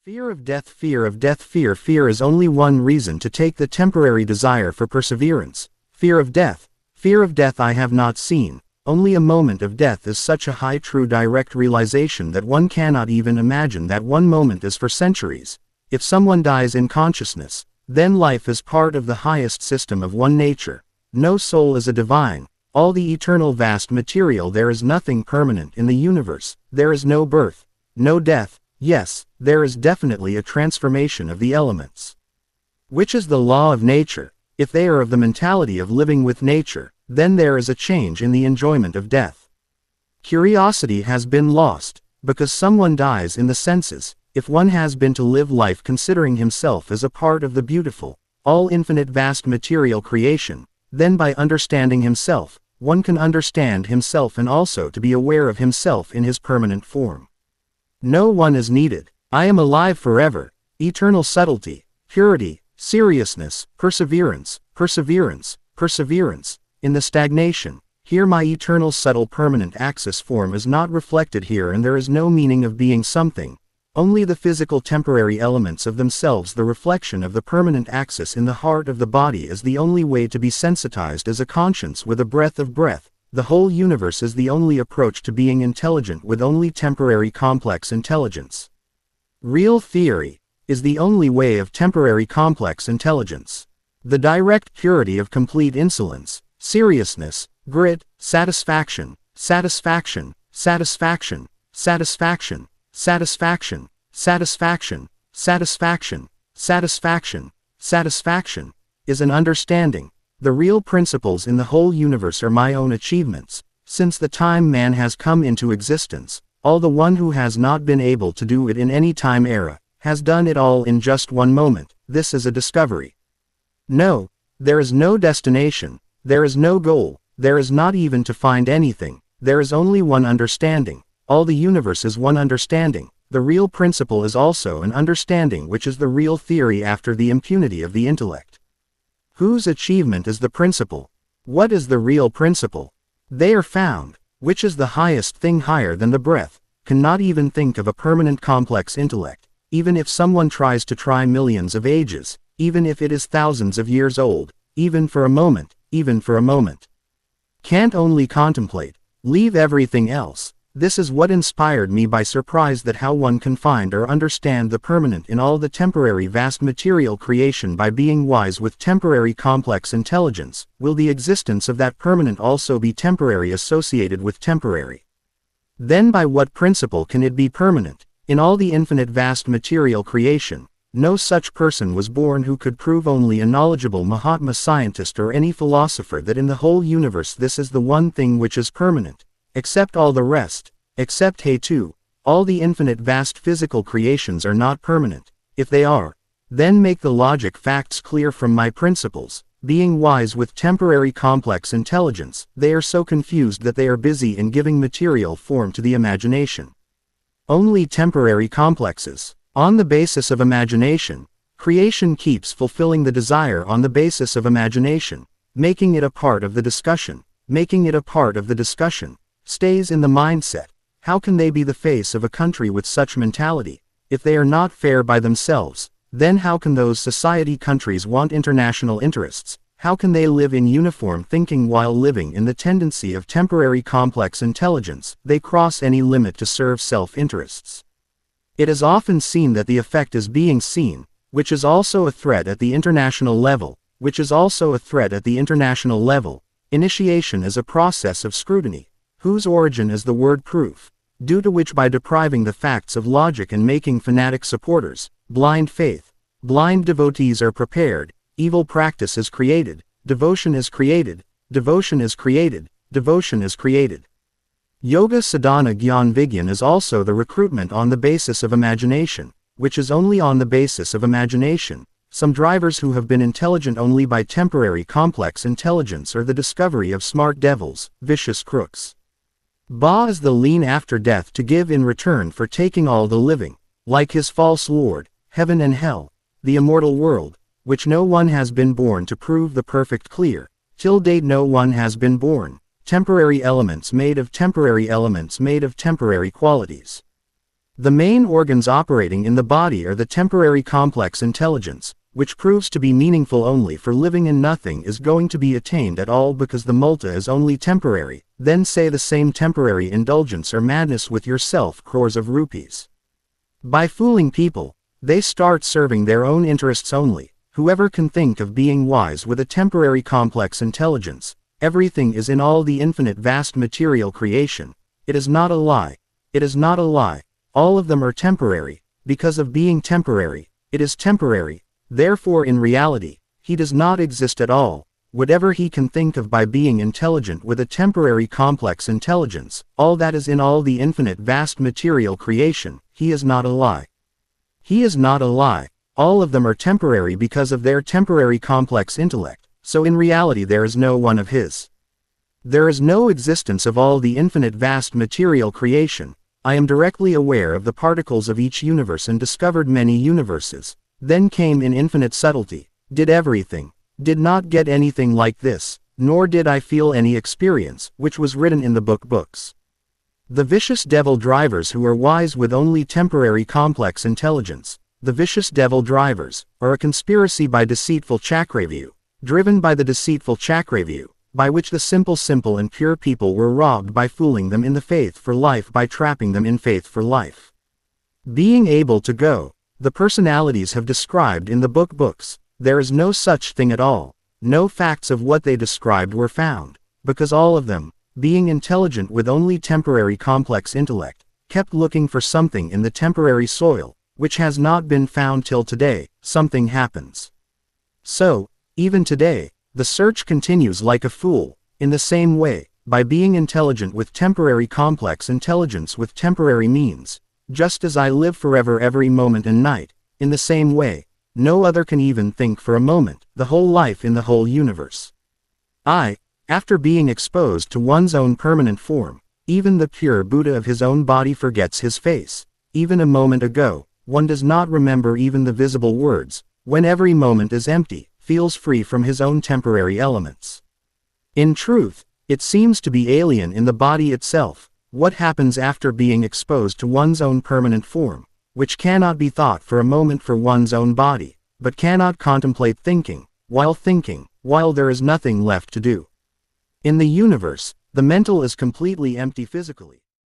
Fear of death, fear of death, fear. Fear is only one reason to take the temporary desire for perseverance. Fear of death. Fear of death I have not seen. Only a moment of death is such a high true direct realization that one cannot even imagine that one moment is for centuries. If someone dies in consciousness, then life is part of the highest system of one nature. No soul is a divine. All the eternal vast material. There is nothing permanent in the universe. There is no birth, no death. Yes, there is definitely a transformation of the elements, which is the law of nature. If they are of the mentality of living with nature, then there is a change in the enjoyment of death. Curiosity has been lost, because someone dies in the senses. If one has been to live life considering himself as a part of the beautiful, all infinite vast material creation, then by understanding himself, one can understand himself and also to be aware of himself in his permanent form. No one is needed. I am alive forever. Eternal subtlety, purity, seriousness, perseverance, perseverance, perseverance. In the stagnation, here my eternal subtle permanent axis form is not reflected here, and there is no meaning of being something. Only the physical temporary elements of themselves. The reflection of the permanent axis in the heart of the body is the only way to be sensitized as a conscience with a breath of breath. The whole universe is the only approach to being intelligent with only temporary complex intelligence. Real theory is the only way of temporary complex intelligence. The direct purity of complete insolence, seriousness, grit, satisfaction, satisfaction, satisfaction, satisfaction, satisfaction, satisfaction, satisfaction, satisfaction, satisfaction, is an understanding. The real principles in the whole universe are my own achievements. Since the time man has come into existence, all the one who has not been able to do it in any time era, has done it all in just one moment. This is a discovery. No, there is no destination, there is no goal, there is not even to find anything, there is only one understanding. All the universe is one understanding. The real principle is also an understanding, which is the real theory after the impunity of the intellect. Whose achievement is the principle? What is the real principle? They are found, which is the highest thing higher than the breath, cannot even think of a permanent complex intellect, even if someone tries to try millions of ages, even if it is thousands of years old, even for a moment, even for a moment. Can't only contemplate, leave everything else. This is what inspired me by surprise, that how one can find or understand the permanent in all the temporary vast material creation by being wise with temporary complex intelligence. Will the existence of that permanent also be temporary, associated with temporary? Then by what principle can it be permanent? In all the infinite vast material creation, no such person was born who could prove, only a knowledgeable Mahatma scientist or any philosopher, that in the whole universe this is the one thing which is permanent. Except all the rest, except Hetu, all the infinite vast physical creations are not permanent. If they are, then make the logic facts clear from my principles. Being wise with temporary complex intelligence, they are so confused that they are busy in giving material form to the imagination. Only temporary complexes. On the basis of imagination, creation keeps fulfilling the desire on the basis of imagination, making it a part of the discussion, making it a part of the discussion. Stays in the mindset. How can they be the face of a country with such mentality? If they are not fair by themselves, then how can those society countries want international interests? How can they live in uniform thinking while living in the tendency of temporary complex intelligence? They cross any limit to serve self-interests. It is often seen that the effect is being seen, which is also a threat at the international level, which is also a threat at the international level. Initiation is a process of scrutiny, whose origin is the word proof, due to which by depriving the facts of logic and making fanatic supporters, blind faith, blind devotees are prepared, evil practice is created, devotion is created, devotion is created, devotion is created. Yoga Sadhana Gyan Vigyan is also the recruitment on the basis of imagination, which is only on the basis of imagination. Some drivers who have been intelligent only by temporary complex intelligence are the discovery of smart devils, vicious crooks. Ba is the lean after death to give in return for taking all the living, like his false lord, heaven and hell, the immortal world, which no one has been born to prove the perfect clear. Till date no one has been born. Temporary elements made of temporary elements made of temporary qualities. The main organs operating in the body are the temporary complex intelligence, which proves to be meaningful only for living, and nothing is going to be attained at all because the multa is only temporary. Then say the same temporary indulgence or madness with yourself crores of rupees. By fooling people, they start serving their own interests only. Whoever can think of being wise with a temporary complex intelligence, everything is in all the infinite vast material creation. It is not a lie. It is not a lie. All of them are temporary. Because of being temporary, it is temporary. Therefore in reality, he does not exist at all. Whatever he can think of by being intelligent with a temporary complex intelligence, all that is in all the infinite vast material creation, he is not a lie. He is not a lie. All of them are temporary because of their temporary complex intellect, so in reality there is no one of his. There is no existence of all the infinite vast material creation. I am directly aware of the particles of each universe and discovered many universes, then came in infinite subtlety, did everything, did not get anything like this, nor did I feel any experience, which was written in the books. The vicious devil drivers who are wise with only temporary complex intelligence, the vicious devil drivers, are a conspiracy by deceitful Chakravartin, driven by the deceitful Chakravartin, by which the simple and pure people were robbed by fooling them in the faith for life, by trapping them in faith for life. Being able to go, the personalities have described in the books, there is no such thing at all. No facts of what they described were found, because all of them, being intelligent with only temporary complex intellect, kept looking for something in the temporary soil, which has not been found till today. Something happens. So, even today, the search continues like a fool. In the same way, by being intelligent with temporary complex intelligence with temporary means, just as I live forever every moment and night, in the same way, no other can even think for a moment, the whole life in the whole universe. After being exposed to one's own permanent form, even the pure Buddha of his own body forgets his face. Even a moment ago, one does not remember even the visible words, when every moment is empty, feels free from his own temporary elements. In truth, it seems to be alien in the body itself. What happens after being exposed to one's own permanent form, which cannot be thought for a moment for one's own body, but cannot contemplate thinking, while there is nothing left to do. In the universe, the mental is completely empty physically.